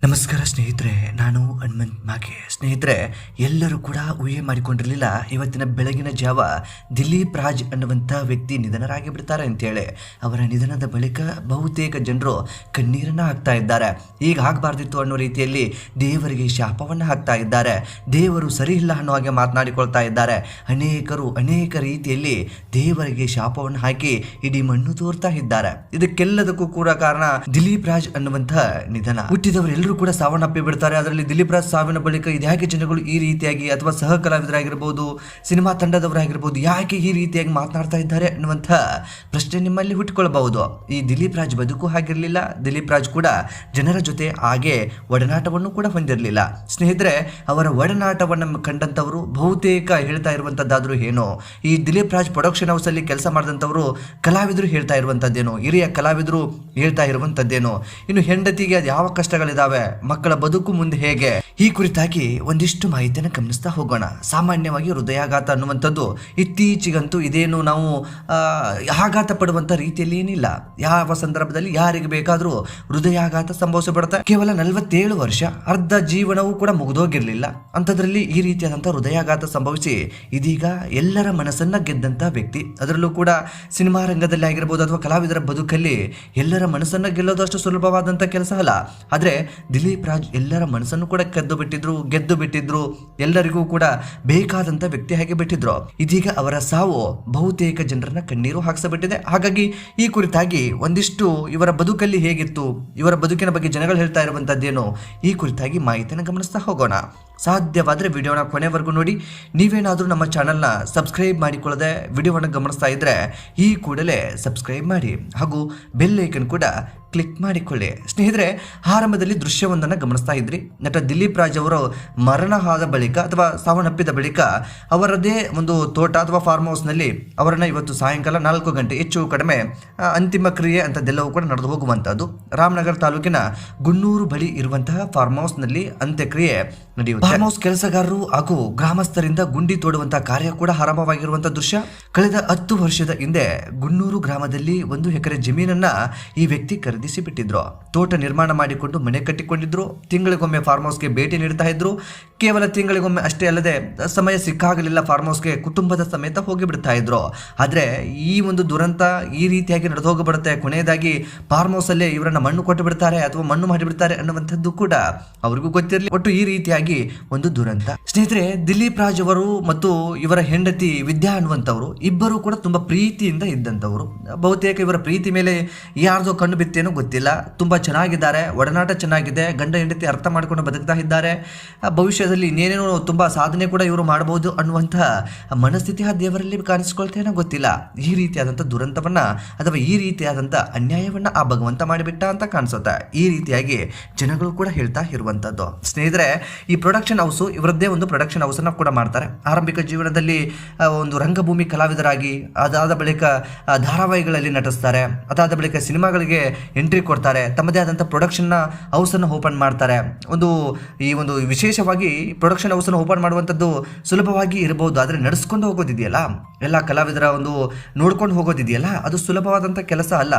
ನಮಸ್ಕಾರ ಸ್ನೇಹಿತರೆ, ನಾನು ಹನುಮಂತ್ ಮಾಗೆ. ಸ್ನೇಹಿತರೆ, ಎಲ್ಲರೂ ಕೂಡ ಊಹೆ ಮಾಡಿಕೊಂಡಿರಲಿಲ್ಲ ಇವತ್ತಿನ ಬೆಳಗಿನ ಜಾವ ದಿಲೀಪ್ ರಾಜ್ ಅನ್ನುವಂಥ ವ್ಯಕ್ತಿ ನಿಧನರಾಗಿ ಬಿಡ್ತಾರೆ ಅಂತೇಳಿ. ಅವರ ನಿಧನದ ಬಳಿಕ ಬಹುತೇಕ ಜನರು ಕಣ್ಣೀರನ್ನು ಹಾಕ್ತಾ ಇದ್ದಾರೆ. ಈಗ ಆಗಬಾರ್ದಿತ್ತು ಅನ್ನೋ ರೀತಿಯಲ್ಲಿ ದೇವರಿಗೆ ಶಾಪವನ್ನು ಹಾಕ್ತಾ ಇದ್ದಾರೆ. ದೇವರು ಸರಿ ಇಲ್ಲ ಅನ್ನೋ ಹಾಗೆ ಮಾತನಾಡಿಕೊಳ್ತಾ ಇದ್ದಾರೆ. ಅನೇಕರು ಅನೇಕ ರೀತಿಯಲ್ಲಿ ದೇವರಿಗೆ ಶಾಪವನ್ನು ಹಾಕಿ ಇಡೀ ಮಣ್ಣು ತೋರ್ತಾ ಇದ್ದಾರೆ. ಇದಕ್ಕೆಲ್ಲದಕ್ಕೂ ಕೂಡ ಕಾರಣ ದಿಲೀಪ್ ರಾಜ್ ಅನ್ನುವಂಥ ನಿಧನ. ಹುಟ್ಟಿದವರೆಲ್ಲರೂ ಕೂಡ ಸಾವನ್ನಪ್ಪಿ ಬಿಡ್ತಾರೆ. ಅದರಲ್ಲಿ ದಿಲೀಪ್ ರಾಜ್ ಸಾವಿನ ಬಳಿಕ ಇದ್ಯಾಕೆ ಜನಗಳು ಈ ರೀತಿಯಾಗಿ, ಅಥವಾ ಸಹ ಕಲಾವಿದರಾಗಿರ್ಬೋದು, ಸಿನಿಮಾ ತಂಡದವರಾಗಿರ್ಬೋದು, ಯಾಕೆ ಈ ರೀತಿಯಾಗಿ ಮಾತನಾಡ್ತಾ ಇದ್ದಾರೆ ಅನ್ನುವಂಥ ಪ್ರಶ್ನೆ ನಿಮ್ಮಲ್ಲಿ ಹುಟ್ಟಿಕೊಳ್ಳಬಹುದು. ಈ ದಿಲೀಪ್ ರಾಜ್ ಬದುಕು ಹಾಗಿರಲಿಲ್ಲ. ದಿಲೀಪ್ ರಾಜ್ ಕೂಡ ಜನರ ಜೊತೆ ಹಾಗೆ ಒಡನಾಟವನ್ನು ಕೂಡ ಹೊಂದಿರಲಿಲ್ಲ. ಸ್ನೇಹಿತರೆ, ಅವರ ಒಡನಾಟವನ್ನು ಕಂಡಂಥವರು ಬಹುತೇಕ ಹೇಳ್ತಾ ಇರುವಂಥದ್ದಾದರೂ ಏನೋ, ಈ ದಿಲೀಪ್ ರಾಜ್ ಪ್ರೊಡಕ್ಷನ್ ಹೌಸ್ ಅಲ್ಲಿ ಕೆಲಸ ಮಾಡಿದಂಥವರು ಕಲಾವಿದರು ಹೇಳ್ತಾ ಇರುವಂಥದ್ದೇನೋ, ಹಿರಿಯ ಕಲಾವಿದರು ಹೇಳ್ತಾ ಇರುವಂಥದ್ದೇನೋ, ಇನ್ನು ಹೆಂಡತಿಗೆ ಅದು ಯಾವ ಕಷ್ಟಗಳಿದಾವೆ, ಮಕ್ಕಳ ಬದುಕು ಮುಂದೆ ಹೇಗೆ, ಈ ಕುರಿತಾಗಿ ಒಂದಿಷ್ಟು ಮಾಹಿತಿಯನ್ನು ಗಮನಿಸ್ತಾ ಹೋಗೋಣ. ಸಾಮಾನ್ಯವಾಗಿ ಹೃದಯಾಘಾತ ಅನ್ನುವಂಥದ್ದು ಇತ್ತೀಚೆಗಂತೂ ಇದೇನು ನಾವು ಆಘಾತ ಪಡುವಂಥ ರೀತಿಯಲ್ಲಿ ಏನಿಲ್ಲ. ಯಾವ ಸಂದರ್ಭದಲ್ಲಿ ಯಾರಿಗೆ ಬೇಕಾದರೂ ಹೃದಯಾಘಾತ ಸಂಭವಿಸಬಿಡುತ್ತೆ. ಕೇವಲ 47 ವರ್ಷ, ಅರ್ಧ ಜೀವನವೂ ಕೂಡ ಮುಗಿದೋಗಿರಲಿಲ್ಲ. ಅಂಥದ್ರಲ್ಲಿ ಈ ರೀತಿಯಾದಂಥ ಹೃದಯಾಘಾತ ಸಂಭವಿಸಿ ಇದೀಗ ಎಲ್ಲರ ಮನಸ್ಸನ್ನ ಗೆದ್ದಂಥ ವ್ಯಕ್ತಿ. ಅದರಲ್ಲೂ ಕೂಡ ಸಿನಿಮಾ ರಂಗದಲ್ಲಿ ಆಗಿರ್ಬೋದು ಅಥವಾ ಕಲಾವಿದರ ಬದುಕಲ್ಲಿ ಎಲ್ಲರ ಮನಸ್ಸನ್ನ ಗೆಲ್ಲೋದು ಅಷ್ಟು ಸುಲಭವಾದಂಥ ಕೆಲಸ ಅಲ್ಲ. ಆದರೆ ದಿಲೀಪ್ ರಾಜ್ ಎಲ್ಲರ ಮನಸ್ಸನ್ನು ಕೂಡ ಗೆದ್ದು ಬಿಟ್ಟಿದ್ರು. ಎಲ್ಲರಿಗೂ ಕೂಡ ಬೇಕಾದಂಥ ವ್ಯಕ್ತಿ ಹಾಗೆ ಬಿಟ್ಟಿದ್ರು. ಇದೀಗ ಅವರ ಸಾವು ಬಹುತೇಕ ಜನರನ್ನ ಕಣ್ಣೀರು ಹಾಕಿಸಬಿಟ್ಟಿದೆ. ಹಾಗಾಗಿ ಈ ಕುರಿತಾಗಿ ಒಂದಿಷ್ಟು ಇವರ ಬದುಕಲ್ಲಿ ಹೇಗಿತ್ತು, ಇವರ ಬದುಕಿನ ಬಗ್ಗೆ ಜನಗಳು ಹೇಳ್ತಾ ಇರುವಂಥದ್ದೇನು, ಈ ಕುರಿತಾಗಿ ಮಾಹಿತಿಯನ್ನು ಗಮನಿಸ್ತಾ ಹೋಗೋಣ. ಸಾಧ್ಯವಾದರೆ ವಿಡಿಯೋನ ಕೊನೆವರೆಗೂ ನೋಡಿ. ನೀವೇನಾದರೂ ನಮ್ಮ ಚಾನಲ್ನ ಸಬ್ಸ್ಕ್ರೈಬ್ ಮಾಡಿಕೊಳ್ಳದೆ ವಿಡಿಯೋವನ್ನು ಗಮನಿಸ್ತಾ ಇದ್ದರೆ ಈ ಕೂಡಲೇ ಸಬ್ಸ್ಕ್ರೈಬ್ ಮಾಡಿ ಹಾಗೂ ಬೆಲ್ ಐಕನ್ ಕೂಡ ಕ್ಲಿಕ್ ಮಾಡಿಕೊಳ್ಳಿ. ಸ್ನೇಹಿತರೆ, ಆರಂಭದಲ್ಲಿ ದೃಶ್ಯವೊಂದನ್ನು ಗಮನಿಸ್ತಾ ಇದ್ರಿ. ನಟ ದಿಲೀಪ್ ರಾಜ್ ಅವರು ಮರಣ ಆದ ಬಳಿಕ ಅಥವಾ ಸಾವನ್ನಪ್ಪಿದ ಬಳಿಕ ಅವರದೇ ಒಂದು ತೋಟ ಅಥವಾ ಫಾರ್ಮ್ ಹೌಸ್ನಲ್ಲಿ ಅವರನ್ನು ಇವತ್ತು ಸಾಯಂಕಾಲ 4 ಗಂಟೆ ಹೆಚ್ಚು ಕಡಿಮೆ ಅಂತಿಮ ಕ್ರಿಯೆ ಅಂತದೆಲ್ಲವೂ ಕೂಡ ನಡೆದು ಹೋಗುವಂಥದ್ದು. ರಾಮನಗರ ತಾಲೂಕಿನ ಗುನ್ನೂರು ಬಳಿ ಇರುವಂತಹ ಫಾರ್ಮ್ ಹೌಸ್ನಲ್ಲಿ ಅಂತ್ಯಕ್ರಿಯೆ ನಡೆಯುತ್ತೆ. ಫಾರ್ಮ್ ಹೌಸ್ ಕೆಲಸಗಾರರು ಹಾಗೂ ಗ್ರಾಮಸ್ಥರಿಂದ ಗುಂಡಿ ತೋಡುವಂತಹ ಕಾರ್ಯ ಕೂಡ ಆರಂಭವಾಗಿರುವಂತಹ ದೃಶ್ಯ. ಕಳೆದ 10 ವರ್ಷದ ಹಿಂದೆ ಗುನ್ನೂರು ಗ್ರಾಮದಲ್ಲಿ 1 ಎಕರೆ ಜಮೀನನ್ನ ಈ ವ್ಯಕ್ತಿ ಖರೀದಿಸಿ ಬಿಟ್ಟಿದ್ರು. ತೋಟ ನಿರ್ಮಾಣ ಮಾಡಿಕೊಂಡು ಮನೆ ಕಟ್ಟಿಕೊಂಡಿದ್ರು. ತಿಂಗಳಿಗೊಮ್ಮೆ ಫಾರ್ಮ್ ಹೌಸ್ಗೆ ಭೇಟಿ ನೀಡ್ತಾ ಇದ್ರು. ಕೇವಲ ತಿಂಗಳಿಗೊಮ್ಮೆ ಅಷ್ಟೇ ಅಲ್ಲದೆ ಸಮಯ ಸಿಕ್ಕಾಗಲಿಲ್ಲ ಫಾರ್ಮ್ ಹೌಸ್ಗೆ ಕುಟುಂಬದ ಸಮೇತ ಹೋಗಿ ಬಿಡ್ತಾ ಇದ್ರು. ಆದ್ರೆ ಈ ಒಂದು ದುರಂತ ಈ ರೀತಿಯಾಗಿ ನಡೆದು ಹೋಗಿಬಿಡುತ್ತೆ. ಕೊನೆಯದಾಗಿ ಫಾರ್ಮ್ ಹೌಸ್ ಅಲ್ಲೇ ಇವರನ್ನ ಮಣ್ಣು ಕೊಟ್ಟು ಬಿಡ್ತಾರೆ ಅಥವಾ ಮಣ್ಣು ಮಾಡಿಬಿಡ್ತಾರೆ ಅನ್ನುವಂಥದ್ದು ಕೂಡ ಅವ್ರಿಗೂ ಗೊತ್ತಿರಲಿ. ಒಟ್ಟು ಈ ರೀತಿಯಾಗಿ ಒಂದು ದುರಂತ. ಸ್ನೇಹಿತರೆ, ದಿಲೀಪ್ ರಾಜ್ ಅವರು ಮತ್ತು ಇವರ ಹೆಂಡತಿ ವಿದ್ಯಾ ಅನ್ನುವಂಥವ್ರು ಇಬ್ಬರು ಕೂಡ ತುಂಬಾ ಪ್ರೀತಿಯಿಂದ ಇದ್ದಂಥವ್ರು. ಬಹುತೇಕ ಇವರ ಪ್ರೀತಿ ಮೇಲೆ ಯಾರ್ದೋ ಕಣ್ಣು ಬಿತ್ತೇನೋ ಗೊತ್ತಿಲ್ಲ. ತುಂಬಾ ಚೆನ್ನಾಗಿದ್ದಾರೆ, ಒಡನಾಟ ಚೆನ್ನಾಗಿದೆ, ಗಂಡ ಹೆಂಡತಿ ಅರ್ಥ ಮಾಡ್ಕೊಂಡು ಬದುಕ್ತಾ ಇದ್ದಾರೆ. ಭವಿಷ್ಯದಲ್ಲಿ ಇನ್ನೇನೇನೋ ತುಂಬಾ ಸಾಧನೆ ಕೂಡ ಇವರು ಮಾಡಬಹುದು ಅನ್ನುವಂತಹ ಮನಸ್ಥಿತಿ ಆ ದೇವರಲ್ಲಿ ಕಾಣಿಸ್ಕೊಳ್ತೇನೋ ಗೊತ್ತಿಲ್ಲ. ಈ ರೀತಿಯಾದಂಥ ದುರಂತವನ್ನ ಅಥವಾ ಈ ರೀತಿಯಾದಂಥ ಅನ್ಯಾಯವನ್ನ ಆ ಭಗವಂತ ಮಾಡಿಬಿಟ್ಟ ಅಂತ ಕಾಣಿಸುತ್ತೆ. ಈ ರೀತಿಯಾಗಿ ಜನಗಳು ಕೂಡ ಹೇಳ್ತಾ ಇರುವಂತದ್ದು. ಸ್ನೇಹಿತರೆ, ಈ ಪ್ರೊಡಕ್ಷನ್ ಹೌಸ್ ಇವರದ್ದೇ ಒಂದು ಪ್ರೊಡಕ್ಷನ್ ಹೌಸ್ ಅನ್ನ ಕೂಡ ಮಾಡ್ತಾರೆ. ಆರಂಭಿಕ ಜೀವನದಲ್ಲಿ ಒಂದು ರಂಗಭೂಮಿ ಕಲಾವಿದರಾಗಿ, ಅದಾದ ಬಳಿಕ ಧಾರಾವಾಹಿಗಳಲ್ಲಿ ನಟಿಸ್ತಾರೆ, ಅದಾದ ಬಳಿಕ ಸಿನಿಮಾಗಳಿಗೆ ಎಂಟ್ರಿ ಕೊಡ್ತಾರೆ, ತಮ್ಮದೇ ಆದಂಥ ಪ್ರೊಡಕ್ಷನ್ ಹೌಸ್ ಅನ್ನು ಓಪನ್ ಮಾಡ್ತಾರೆ. ಈ ಒಂದು ವಿಶೇಷವಾಗಿ ಪ್ರೊಡಕ್ಷನ್ ಹೌಸ್ ಅನ್ನು ಓಪನ್ ಮಾಡುವಂಥದ್ದು ಸುಲಭವಾಗಿ ಇರಬಹುದು, ಆದರೆ ನಡೆಸ್ಕೊಂಡು ಹೋಗೋದಿದೆಯಲ್ಲ, ಎಲ್ಲ ಕಲಾವಿದರ ಒಂದು ನೋಡ್ಕೊಂಡು ಹೋಗೋದಿದೆಯಲ್ಲ, ಅದು ಸುಲಭವಾದಂಥ ಕೆಲಸ ಅಲ್ಲ.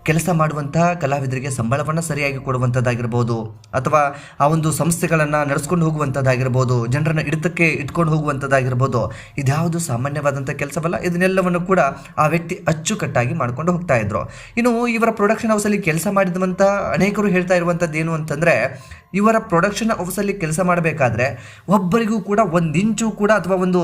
ಕೆಲಸ ಮಾಡುವಂತಹ ಕಲಾವಿದರಿಗೆ ಸಂಬಳವನ್ನು ಸರಿಯಾಗಿ ಕೊಡುವಂಥದ್ದಾಗಿರ್ಬೋದು, ಅಥವಾ ಆ ಒಂದು ಸಂಸ್ಥೆಗಳನ್ನು ನಡೆಸ್ಕೊಂಡು ಹೋಗುವಂಥದ್ದಾಗಿರ್ಬೋದು, ಜನರನ್ನ ಹಿಡಿತಕ್ಕೆ ಇಟ್ಕೊಂಡು ಹೋಗುವಂಥದ್ದಾಗಿರ್ಬೋದು, ಇದ್ಯಾವುದು ಸಾಮಾನ್ಯವಾದಂಥ ಕೆಲಸವಲ್ಲ. ಇದನ್ನೆಲ್ಲವನ್ನು ಕೂಡ ಆ ವ್ಯಕ್ತಿ ಅಚ್ಚುಕಟ್ಟಾಗಿ ಮಾಡ್ಕೊಂಡು ಹೋಗ್ತಾ ಇದ್ರು. ಇನ್ನು ಇವರ ಪ್ರೊಡಕ್ಷನ್ ಹೌಸಲ್ಲಿ ಕೆಲಸ ಮಾಡಿದಂಥ ಅನೇಕರು ಹೇಳ್ತಾ ಇರುವಂಥದ್ದು ಏನು ಅಂತಂದರೆ, ಇವರ ಪ್ರೊಡಕ್ಷನ್ ಹೌಸಲ್ಲಿ ಕೆಲಸ ಮಾಡಬೇಕಾದ್ರೆ ಒಬ್ಬರಿಗೂ ಕೂಡ 1 ಇಂಚು ಕೂಡ ಅಥವಾ ಒಂದು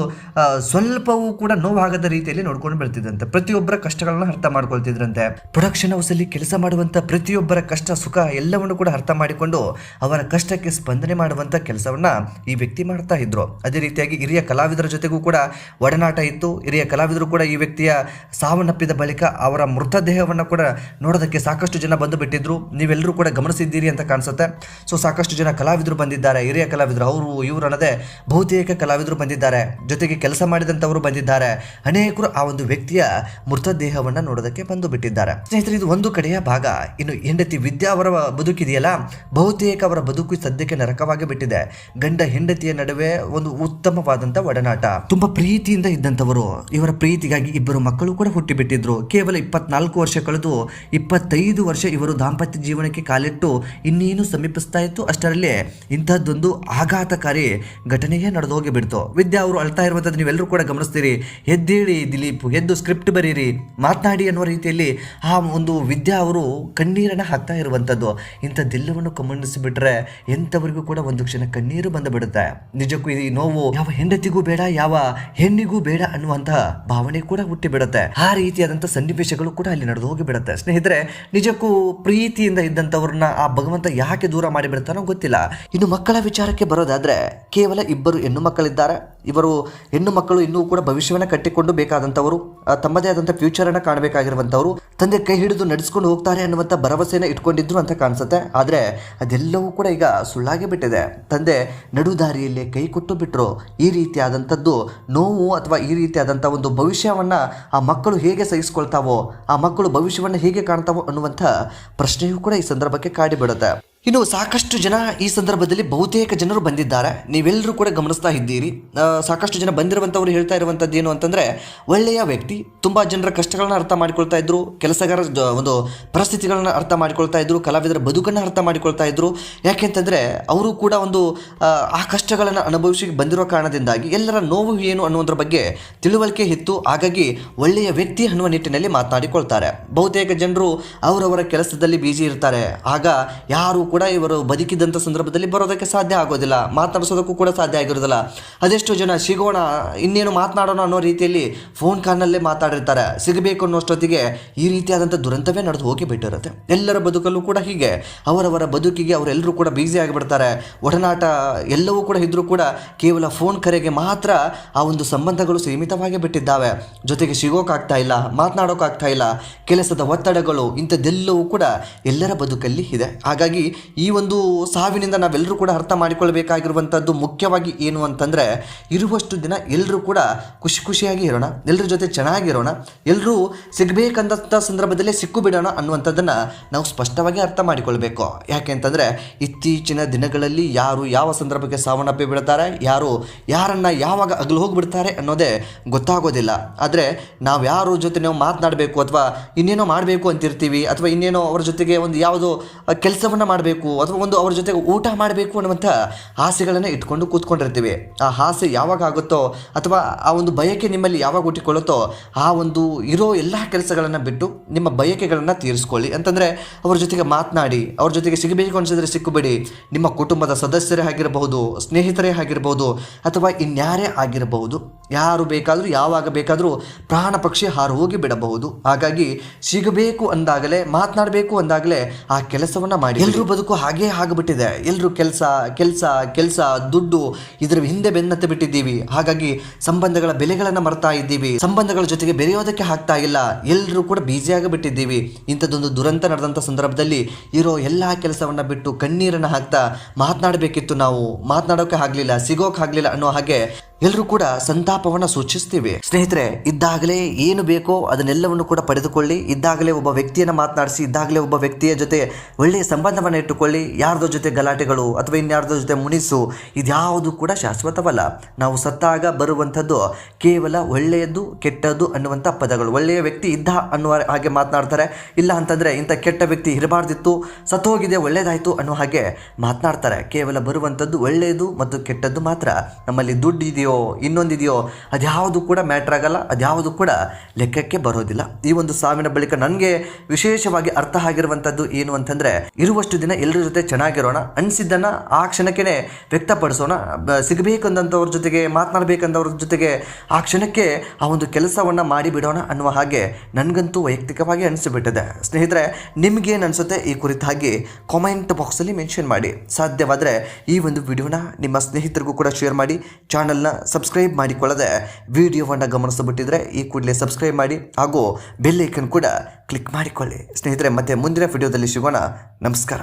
ಸ್ವಲ್ಪವೂ ಕೂಡ ನೋವಾಗದ ರೀತಿಯಲ್ಲಿ ನೋಡ್ಕೊಂಡು ಬರ್ತಿದ್ರಂತೆ. ಪ್ರತಿಯೊಬ್ಬರ ಕಷ್ಟಗಳನ್ನ ಅರ್ಥ ಮಾಡ್ಕೊಳ್ತಿದ್ರಂತೆ. ಪ್ರೊಡಕ್ಷನ್ ಹೌಸಲ್ಲಿ ಕೆಲಸ ಮಾಡುವಂಥ ಪ್ರತಿಯೊಬ್ಬರ ಕಷ್ಟ ಸುಖ ಎಲ್ಲವನ್ನು ಕೂಡ ಅರ್ಥ ಮಾಡಿಕೊಂಡು ಅವರ ಕಷ್ಟಕ್ಕೆ ಸ್ಪಂದನೆ ಮಾಡುವಂಥ ಕೆಲಸವನ್ನ ಈ ವ್ಯಕ್ತಿ ಮಾಡ್ತಾ ಇದ್ರು. ಅದೇ ರೀತಿಯಾಗಿ ಹಿರಿಯ ಕಲಾವಿದರ ಜೊತೆಗೂ ಕೂಡ ಒಡನಾಟ ಇತ್ತು. ಹಿರಿಯ ಕಲಾವಿದರು ಕೂಡ ಈ ವ್ಯಕ್ತಿಯ ಸಾವನ್ನಪ್ಪಿದ ಬಳಿಕ ಅವರ ಮೃತದೇಹವನ್ನು ಕೂಡ ನೋಡೋದಕ್ಕೆ ಸಾಕಷ್ಟು ಜನ ಬಂದು ಬಿಟ್ಟಿದ್ರು. ನೀವೆಲ್ಲರೂ ಕೂಡ ಗಮನಿಸಿದ್ದೀರಿ ಅಂತ ಕಾಣಿಸುತ್ತೆ. ಸೊ ಸಾಕಷ್ಟು ಜನ ಕಲಾವಿದರು ಬಂದಿದ್ದಾರೆ, ಹಿರಿಯ ಕಲಾವಿದರು, ಅವರು ಇವರು ಅನ್ನದೇ ಬಹುತೇಕ ಕಲಾವಿದರು ಬಂದಿದ್ದಾರೆ, ಜೊತೆಗೆ ಕೆಲಸ ಮಾಡಿದಂಥವರು ಬಂದಿದ್ದಾರೆ. ಅನೇಕರು ಆ ಒಂದು ವ್ಯಕ್ತಿಯ ಮೃತದೇಹವನ್ನು ನೋಡೋದಕ್ಕೆ ಬಂದು ಬಿಟ್ಟಿದ್ದಾರೆ. ಸ್ನೇಹಿತರೆ, ಇದು ಒಂದು ಕಡೆಯ ಭಾಗ. ಇನ್ನು ಹೆಂಡತಿ ವಿದ್ಯಾ ಅವರ ಬದುಕಿದೆಯಲ್ಲ, ಬಹುತೇಕ ಅವರ ಬದುಕು ಸದ್ಯಕ್ಕೆ ನರಕವಾಗಿ ಬಿಟ್ಟಿದೆ. ಗಂಡ ಹೆಂಡತಿಯ ನಡುವೆ ಒಂದು ಉತ್ತಮವಾದಂತ ಒಡನಾಟ, ತುಂಬಾ ಪ್ರೀತಿಯಿಂದ ಇದ್ದಂತವರು. ಇವರ ಪ್ರೀತಿಗಾಗಿ ಇಬ್ಬರು ಮಕ್ಕಳು ಕೂಡ ಹುಟ್ಟಿಬಿಟ್ಟಿದ್ರು. ಕೇವಲ 24 ವರ್ಷ ಕಳೆದು 25 ವರ್ಷ ಇವರು ದಾಂಪತ್ಯ ಜೀವನಕ್ಕೆ ಕಾಲಿಟ್ಟು ಇನ್ನೇನು ಸಮೀಪಿಸ್ತಾ ಇತ್ತು. ಅಷ್ಟರಲ್ಲೇ ಇಂಥದ್ದೊಂದು ಆಘಾತಕಾರಿ ಘಟನೆಯೇ ನಡೆದು ಹೋಗಿಬಿಡ್ತು. ವಿದ್ಯಾ ಅವರು ಅಳ್ತಾ ಇರುವಂಥದ್ದು ನೀವೆಲ್ಲರೂ ಕೂಡ ಗಮನಿಸ್ತೀರಿ. ಎದ್ದೇಳಿ ದಿಲೀಪ್, ಎದ್ದು ಸ್ಕ್ರಿಪ್ಟ್ ಬರೀರಿ, ಮಾತನಾಡಿ ಅನ್ನುವ ರೀತಿಯಲ್ಲಿ ಆ ಒಂದು ವಿದ್ಯಾ ಅವರು ಕಣ್ಣೀರನ್ನ ಹಾಕ್ತಾ ಇರುವಂಥದ್ದು. ಇಂಥದ್ದೆಲ್ಲವನ್ನು ಗಮನಿಸಿಬಿಟ್ರೆ ಎಂಥವರಿಗೂ ಕೂಡ ಒಂದು ಕ್ಷಣ ಕಣ್ಣೀರು ಬಂದು ಬಿಡುತ್ತೆ. ನಿಜಕ್ಕೂ ಈ ನೋವು ಯಾವ ಹೆಂಡತಿಗೂ ಬೇಡ, ಯಾವ ಹೆಣ್ಣಿಗೂ ಬೇಡ ಅನ್ನುವಂತಹ ಭಾವನೆ ಕೂಡ ಹುಟ್ಟಿ ಬಿಡುತ್ತೆ. ಆ ರೀತಿಯಾದಂತಹ ಸನ್ನಿವೇಶಗಳು ಕೂಡ ಅಲ್ಲಿ ನಡೆದು ಹೋಗಿ ಬಿಡುತ್ತೆ. ಸ್ನೇಹಿತರೆ, ನಿಜಕ್ಕೂ ಪ್ರೀತಿಯಿಂದ ಇದ್ದಂಥವ್ರನ್ನ ಆ ಭಗವಂತ ಯಾಕೆ ದೂರ ಮಾಡಿ ಬಿಡ್ತಾನೋ ಗೊತ್ತಿಲ್ಲ. ಇನ್ನು ಮಕ್ಕಳ ವಿಚಾರಕ್ಕೆ ಬರೋದಾದ್ರೆ, ಕೇವಲ ಇಬ್ಬರು ಹೆಣ್ಣು ಮಕ್ಕಳಿದ್ದಾರೆ. ಇವರು ಹೆಣ್ಣು ಮಕ್ಕಳು ಇನ್ನೂ ಕೂಡ ಭವಿಷ್ಯವನ್ನ ಕಟ್ಟಿಕೊಂಡು ಬೇಕಾದಂಥವರು, ತಮ್ಮದೇ ಆದಂಥ ಫ್ಯೂಚರ್ ಅನ್ನ ಕಾಣಬೇಕಾಗಿರುವಂಥವ್ರು, ತಂದೆ ಕೈ ಹಿಡಿದು ನಡೆಸ್ಕೊಂಡು ಹೋಗ್ತಾರೆ ಅನ್ನುವಂಥ ಭರವಸೆನ ಇಟ್ಕೊಂಡಿದ್ರು ಅಂತ ಕಾಣಿಸುತ್ತೆ. ಆದರೆ ಅದೆಲ್ಲವೂ ಕೂಡ ಈಗ ಸುಳ್ಳಾಗಿ ಬಿಟ್ಟಿದೆ. ತಂದೆ ನಡುದಾರಿಯಲ್ಲೇ ಕೈ ಕೊಟ್ಟು ಬಿಟ್ರು. ಈ ರೀತಿಯಾದಂಥದ್ದು ನೋವು ಅಥವಾ ಈ ರೀತಿಯಾದಂಥ ಒಂದು ಭವಿಷ್ಯವನ್ನ ಆ ಮಕ್ಕಳು ಹೇಗೆ ಸಹಿಸ್ಕೊಳ್ತಾವೋ, ಆ ಮಕ್ಕಳು ಭವಿಷ್ಯವನ್ನು ಹೇಗೆ ಕಾಣ್ತಾವೋ ಅನ್ನುವಂಥ ಪ್ರಶ್ನೆಯೂ ಕೂಡ ಈ ಸಂದರ್ಭಕ್ಕೆ ಕಾಡಿಬಿಡುತ್ತೆ. ಇನ್ನು ಸಾಕಷ್ಟು ಜನ ಈ ಸಂದರ್ಭದಲ್ಲಿ ಬಹುತೇಕ ಜನರು ಬಂದಿದ್ದಾರೆ. ನೀವೆಲ್ಲರೂ ಕೂಡ ಗಮನಿಸ್ತಾ ಇದ್ದೀರಿ. ಸಾಕಷ್ಟು ಜನ ಬಂದಿರುವಂಥವ್ರು ಹೇಳ್ತಾ ಇರುವಂಥದ್ದು ಏನು ಅಂತಂದರೆ, ಒಳ್ಳೆಯ ವ್ಯಕ್ತಿ, ತುಂಬ ಜನರ ಕಷ್ಟಗಳನ್ನ ಅರ್ಥ ಮಾಡಿಕೊಳ್ತಾ ಇದ್ರು, ಕೆಲಸಗಾರ ಒಂದು ಪರಿಸ್ಥಿತಿಗಳನ್ನ ಅರ್ಥ ಮಾಡಿಕೊಳ್ತಾ ಇದ್ರು, ಕಲಾವಿದರ ಬದುಕನ್ನು ಅರ್ಥ ಮಾಡಿಕೊಳ್ತಾ ಇದ್ರು. ಯಾಕೆಂತಂದರೆ ಅವರು ಕೂಡ ಒಂದು ಆ ಕಷ್ಟಗಳನ್ನು ಅನುಭವಿಸಿ ಬಂದಿರೋ ಕಾರಣದಿಂದಾಗಿ ಎಲ್ಲರ ನೋವು ಏನು ಅನ್ನೋದ್ರ ಬಗ್ಗೆ ತಿಳುವಳಿಕೆ ಇತ್ತು. ಹಾಗಾಗಿ ಒಳ್ಳೆಯ ವ್ಯಕ್ತಿ ಅನ್ನುವ ನಿಟ್ಟಿನಲ್ಲಿ ಮಾತನಾಡಿಕೊಳ್ತಾರೆ. ಬಹುತೇಕ ಜನರು ಅವರವರ ಕೆಲಸದಲ್ಲಿ ಬಿಜಿ ಇರ್ತಾರೆ. ಆಗ ಯಾರು ಕೂಡ ಇವರು ಬದುಕಿದಂಥ ಸಂದರ್ಭದಲ್ಲಿ ಬರೋದಕ್ಕೆ ಸಾಧ್ಯ ಆಗೋದಿಲ್ಲ, ಮಾತನಾಡಿಸೋದಕ್ಕೂ ಕೂಡ ಸಾಧ್ಯ ಆಗಿರೋದಿಲ್ಲ. ಅದೆಷ್ಟೋ ಜನ ಸಿಗೋಣ, ಇನ್ನೇನು ಮಾತನಾಡೋಣ ಅನ್ನೋ ರೀತಿಯಲ್ಲಿ ಫೋನ್ ಕಾಲ್ನಲ್ಲೇ ಮಾತಾಡಿರ್ತಾರೆ. ಸಿಗಬೇಕು ಅನ್ನೋಷ್ಟೊತ್ತಿಗೆ ಈ ರೀತಿಯಾದಂಥ ದುರಂತವೇ ನಡೆದು ಹೋಗಿ ಬಿಟ್ಟಿರುತ್ತೆ. ಎಲ್ಲರ ಬದುಕಲ್ಲೂ ಕೂಡ ಹೀಗೆ ಅವರವರ ಬದುಕಿಗೆ ಅವರೆಲ್ಲರೂ ಕೂಡ ಬ್ಯುಸಿ ಆಗಿಬಿಡ್ತಾರೆ. ಒಡನಾಟ ಎಲ್ಲವೂ ಕೂಡ ಇದ್ರೂ ಕೂಡ ಕೇವಲ ಫೋನ್ ಕರೆಗೆ ಮಾತ್ರ ಆ ಒಂದು ಸಂಬಂಧಗಳು ಸೀಮಿತವಾಗಿ ಬಿಟ್ಟಿದ್ದಾವೆ. ಜೊತೆಗೆ ಸಿಗೋಕ್ಕಾಗ್ತಾ ಇಲ್ಲ, ಮಾತನಾಡೋಕ್ಕಾಗ್ತಾ ಇಲ್ಲ. ಕೆಲಸದ ಒತ್ತಡಗಳು ಇಂಥದ್ದೆಲ್ಲವೂ ಕೂಡ ಎಲ್ಲರ ಬದುಕಲ್ಲಿ ಇದೆ. ಹಾಗಾಗಿ ಈ ಒಂದು ಸಾವಿನಿಂದ ನಾವೆಲ್ಲರೂ ಕೂಡ ಅರ್ಥ ಮಾಡಿಕೊಳ್ಬೇಕಾಗಿರುವಂಥದ್ದು ಮುಖ್ಯವಾಗಿ ಏನು ಅಂತಂದರೆ, ಇರುವಷ್ಟು ದಿನ ಎಲ್ಲರೂ ಕೂಡ ಖುಷಿಯಾಗಿ ಇರೋಣ, ಎಲ್ಲರ ಜೊತೆ ಚೆನ್ನಾಗಿರೋಣ, ಎಲ್ಲರೂ ಸಿಗಬೇಕಂತ ಸಂದರ್ಭದಲ್ಲೇ ಸಿಕ್ಕು ಬಿಡೋಣ ಅನ್ನುವಂಥದ್ದನ್ನು ನಾವು ಸ್ಪಷ್ಟವಾಗಿ ಅರ್ಥ ಮಾಡಿಕೊಳ್ಬೇಕು. ಯಾಕೆ ಅಂತಂದರೆ ಇತ್ತೀಚಿನ ದಿನಗಳಲ್ಲಿ ಯಾರು ಯಾವ ಸಂದರ್ಭಕ್ಕೆ ಸಾವನ್ನಪ್ಪಿ ಬಿಡ್ತಾರೆ, ಯಾರು ಯಾರನ್ನು ಯಾವಾಗ ಅಗಲು ಹೋಗಿಬಿಡ್ತಾರೆ ಅನ್ನೋದೇ ಗೊತ್ತಾಗೋದಿಲ್ಲ. ಆದರೆ ನಾವು ಯಾರ ಜೊತೆ ನಾವು ಮಾತನಾಡಬೇಕು ಅಥವಾ ಇನ್ನೇನೋ ಮಾಡಬೇಕು ಅಂತಿರ್ತೀವಿ, ಅಥವಾ ಇನ್ನೇನೋ ಅವ್ರ ಜೊತೆಗೆ ಒಂದು ಯಾವುದೋ ಕೆಲಸವನ್ನು ಮಾಡಬೇಕು ಅಥವಾ ಒಂದು ಅವ್ರ ಜೊತೆಗೆ ಊಟ ಮಾಡಬೇಕು ಅನ್ನುವಂಥ ಆಸೆಗಳನ್ನು ಇಟ್ಕೊಂಡು ಕೂತ್ಕೊಂಡಿರ್ತೀವಿ. ಆ ಆಸೆ ಯಾವಾಗ ಆಗುತ್ತೋ ಅಥವಾ ಆ ಒಂದು ಬಯಕೆ ನಿಮ್ಮಲ್ಲಿ ಯಾವಾಗ ಹುಟ್ಟಿಕೊಳ್ಳುತ್ತೋ, ಆ ಒಂದು ಇರೋ ಎಲ್ಲ ಕೆಲಸಗಳನ್ನು ಬಿಟ್ಟು ನಿಮ್ಮ ಬಯಕೆಗಳನ್ನು ತೀರಿಸ್ಕೊಳ್ಳಿ. ಅಂತಂದರೆ ಅವ್ರ ಜೊತೆಗೆ ಮಾತನಾಡಿ, ಅವ್ರ ಜೊತೆಗೆ ಸಿಗಬೇಕು ಅನಿಸಿದ್ರೆ ಸಿಕ್ಕುಬಿಡಿ. ನಿಮ್ಮ ಕುಟುಂಬದ ಸದಸ್ಯರೇ ಆಗಿರಬಹುದು, ಸ್ನೇಹಿತರೇ ಆಗಿರಬಹುದು, ಅಥವಾ ಇನ್ಯಾರೇ ಆಗಿರಬಹುದು, ಯಾರು ಬೇಕಾದರೂ ಯಾವಾಗ ಬೇಕಾದರೂ ಪ್ರಾಣ ಪಕ್ಷಿ ಹಾರು ಹೋಗಿ ಬಿಡಬಹುದು. ಹಾಗಾಗಿ ಸಿಗಬೇಕು ಅಂದಾಗಲೇ, ಮಾತನಾಡಬೇಕು ಅಂದಾಗಲೇ ಆ ಕೆಲಸವನ್ನು ಮಾಡಿ. ಎಲ್ಲರೂ ಬದುಕು ಹಾಗೇ ಆಗಿಬಿಟ್ಟಿದೆ. ಎಲ್ಲರೂ ಕೆಲಸ ದುಡ್ಡು ಇದರ ಹಿಂದೆ ಬೆನ್ನತ್ತೆ ಬಿಟ್ಟಿದ್ದೀವಿ. ಹಾಗಾಗಿ ಸಂಬಂಧಗಳ ಬೆಲೆಗಳನ್ನು ಮರ್ತಾ ಇದ್ದೀವಿ, ಸಂಬಂಧಗಳ ಜೊತೆಗೆ ಬೆರೆಯೋದಕ್ಕೆ ಆಗ್ತಾ ಇಲ್ಲ, ಎಲ್ಲರೂ ಕೂಡ ಬ್ಯುಸಿಯಾಗಿ ಬಿಟ್ಟಿದ್ದೀವಿ. ಇಂಥದ್ದೊಂದು ದುರಂತ ನಡೆದಂಥ ಸಂದರ್ಭದಲ್ಲಿ ಇರೋ ಎಲ್ಲ ಕೆಲಸವನ್ನು ಬಿಟ್ಟು ಕಣ್ಣೀರನ್ನು ಹಾಕ್ತಾ ಮಾತನಾಡಬೇಕಿತ್ತು, ನಾವು ಮಾತನಾಡೋಕೆ ಆಗಲಿಲ್ಲ, ಸಿಗೋಕೆ ಆಗಲಿಲ್ಲ ಅನ್ನೋ ಹಾಗೆ ಎಲ್ಲರೂ ಕೂಡ ಸಂತಾಪವನ್ನು ಸೂಚಿಸ್ತೀವಿ. ಸ್ನೇಹಿತರೆ, ಇದ್ದಾಗಲೇ ಏನು ಬೇಕೋ ಅದನ್ನೆಲ್ಲವನ್ನು ಕೂಡ ಪಡೆದುಕೊಳ್ಳಿ. ಇದ್ದಾಗಲೇ ಒಬ್ಬ ವ್ಯಕ್ತಿಯನ್ನು ಮಾತನಾಡಿಸಿ, ಇದ್ದಾಗಲೇ ಒಬ್ಬ ವ್ಯಕ್ತಿಯ ಜೊತೆ ಒಳ್ಳೆಯ ಸಂಬಂಧವನ್ನು ಇಟ್ಟುಕೊಳ್ಳಿ. ಯಾರ್ದೋ ಜೊತೆ ಗಲಾಟೆಗಳು ಅಥವಾ ಇನ್ಯಾರ್ದೋ ಜೊತೆ ಮುನಿಸು, ಇದ್ಯಾವುದು ಕೂಡ ಶಾಶ್ವತವಲ್ಲ. ನಾವು ಸತ್ತಾಗ ಬರುವಂಥದ್ದು ಕೇವಲ ಒಳ್ಳೆಯದು ಕೆಟ್ಟದ್ದು ಅನ್ನುವಂಥ ಪದಗಳು. ಒಳ್ಳೆಯ ವ್ಯಕ್ತಿ ಇದ್ದ ಅನ್ನುವ ಹಾಗೆ ಮಾತನಾಡ್ತಾರೆ, ಇಲ್ಲ ಅಂತಂದರೆ ಇಂಥ ಕೆಟ್ಟ ವ್ಯಕ್ತಿ ಇರಬಾರ್ದಿತ್ತು, ಸತ್ತೋಗಿದೆ ಒಳ್ಳೆಯದಾಯಿತು ಅನ್ನೋ ಹಾಗೆ ಮಾತನಾಡ್ತಾರೆ. ಕೇವಲ ಬರುವಂಥದ್ದು ಒಳ್ಳೆಯದು ಮತ್ತು ಕೆಟ್ಟದ್ದು ಮಾತ್ರ. ನಮ್ಮಲ್ಲಿ ದುಡ್ಡು ಇದೆಯೋ ಇನ್ನೊಂದಿದೆಯೋ ಅದ್ಯಾವುದು ಕೂಡ ಮ್ಯಾಟ್ರ್ ಆಗಲ್ಲ, ಅದ್ಯಾವುದು ಕೂಡ ಲೆಕ್ಕಕ್ಕೆ ಬರೋದಿಲ್ಲ. ಈ ಒಂದು ಸಾವಿನ ಬಳಿಕ ನನಗೆ ವಿಶೇಷವಾಗಿ ಅರ್ಥ ಆಗಿರುವಂಥದ್ದು ಏನು ಅಂತಂದರೆ, ಇರುವಷ್ಟು ದಿನ ಎಲ್ಲರ ಜೊತೆ ಚೆನ್ನಾಗಿರೋಣ, ಅನಿಸಿದ್ದನ್ನು ಆ ಕ್ಷಣಕ್ಕೆ ವ್ಯಕ್ತಪಡಿಸೋಣ, ಸಿಗಬೇಕಂದಂಥವ್ರ ಜೊತೆಗೆ ಮಾತನಾಡಬೇಕಂದವ್ರ ಜೊತೆಗೆ ಆ ಕ್ಷಣಕ್ಕೆ ಆ ಒಂದು ಕೆಲಸವನ್ನು ಮಾಡಿಬಿಡೋಣ ಅನ್ನುವ ಹಾಗೆ ನನಗಂತೂ ವೈಯಕ್ತಿಕವಾಗಿ ಅನಿಸಿಬಿಟ್ಟಿದೆ. ಸ್ನೇಹಿತರೆ, ನಿಮಗೇನು ಅನಿಸುತ್ತೆ ಈ ಕುರಿತಾಗಿ ಕಾಮೆಂಟ್ ಬಾಕ್ಸಲ್ಲಿ ಮೆನ್ಷನ್ ಮಾಡಿ. ಸಾಧ್ಯವಾದರೆ ಈ ಒಂದು ವಿಡಿಯೋನ ನಿಮ್ಮ ಸ್ನೇಹಿತರಿಗೂ ಕೂಡ ಶೇರ್ ಮಾಡಿ. ಚಾನಲ್ನ ಸಬ್ಸ್ಕ್ರೈಬ್ ಮಾಡಿಕೊಳ್ಳದೆ ವಿಡಿಯೋವನ್ನು ಗಮನಿಸಿಬಿಟ್ಟಿದ್ರೆ ಈ ಕೂಡಲೇ ಸಬ್ಸ್ಕ್ರೈಬ್ ಮಾಡಿ, ಹಾಗೂ ಬೆಲ್ ಐಕನ್ ಕೂಡ ಕ್ಲಿಕ್ ಮಾಡಿಕೊಳ್ಳಿ. ಸ್ನೇಹಿತರೆ, ಮತ್ತೆ ಮುಂದಿನ ವಿಡಿಯೋದಲ್ಲಿ ಸಿಗೋಣ. ನಮಸ್ಕಾರ.